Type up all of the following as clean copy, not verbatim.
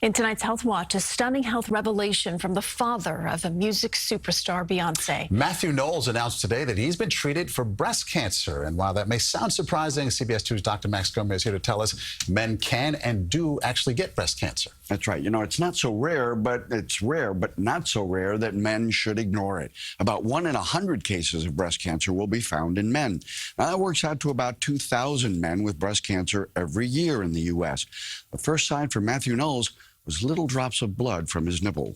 In tonight's Health Watch, a stunning health revelation from the father of a music superstar, Beyonce. Matthew Knowles announced today that he's been treated for breast cancer. And while that may sound surprising, CBS 2's Dr. Max Gomez is here to tell us men can and do actually get breast cancer. That's right. You know, it's not so rare, but it's rare, but not so rare that men should ignore it. About 1 in 100 cases of breast cancer will be found in men. Now, that works out to about 2,000 men with breast cancer every year in the U.S. The first sign for Matthew Knowles was little drops of blood from his nipple.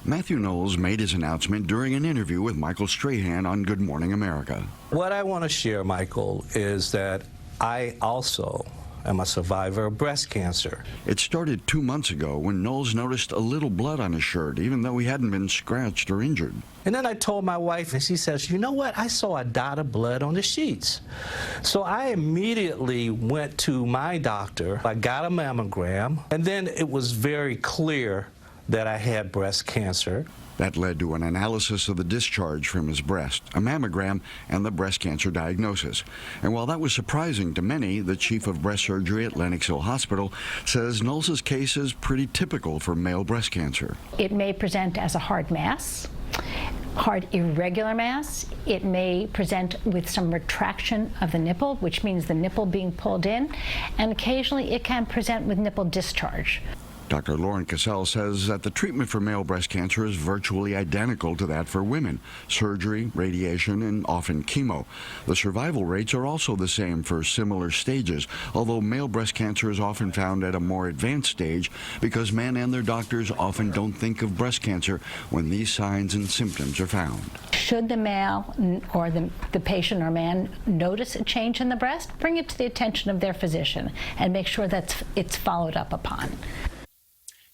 Matthew Knowles made his announcement during an interview with Michael Strahan on Good Morning America. What I want to share, Michael, is that I also am a survivor of breast cancer. It started 2 months ago when Knowles noticed a little blood on his shirt, even though he hadn't been scratched or injured. And then I told my wife, and she says, you know what? I saw a dot of blood on the sheets. So I immediately went to my doctor. I got a mammogram, and then it was very clear that I had breast cancer. That led to an analysis of the discharge from his breast, a mammogram, and the breast cancer diagnosis. And while that was surprising to many, the chief of breast surgery at Lenox Hill Hospital says Knowles' case is pretty typical for male breast cancer. It may present as a hard mass, hard irregular mass. It may present with some retraction of the nipple, which means the nipple being pulled in, and occasionally it can present with nipple discharge. Dr. Lauren Cassell says that the treatment for male breast cancer is virtually identical to that for women: surgery, radiation, and often chemo. The survival rates are also the same for similar stages, although male breast cancer is often found at a more advanced stage because men and their doctors often don't think of breast cancer when these signs and symptoms are found. Should the male or the patient or man notice a change in the breast, bring it to the attention of their physician and make sure that it's followed up upon.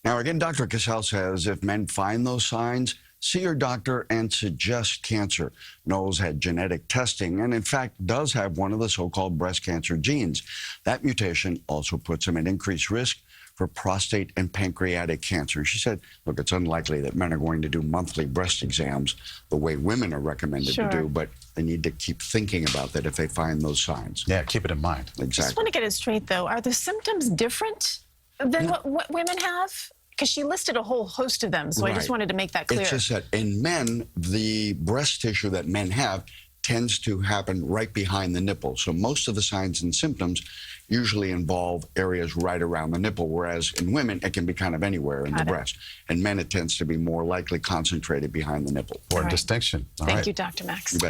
Now, again, Dr. Cassell says if men find those signs, see your doctor and suggest cancer. Knowles had genetic testing and, in fact, does have one of the so-called breast cancer genes. That mutation also puts him at increased risk for prostate and pancreatic cancer. She said, look, it's unlikely that men are going to do monthly breast exams the way women are recommended to do, but they need to keep thinking about that if they find those signs. Yeah, keep it in mind. I just want to get it straight, though. Are the symptoms different than what women have? Because she listed a whole host of them, so I just wanted to make that clear. It's just that in men, the breast tissue that men have tends to happen right behind the nipple. So most of the signs and symptoms usually involve areas right around the nipple, whereas in women, it can be kind of anywhere in the breast. In men, it tends to be more likely concentrated behind the nipple. Or distinction. Thank you, Dr. Max. You bet.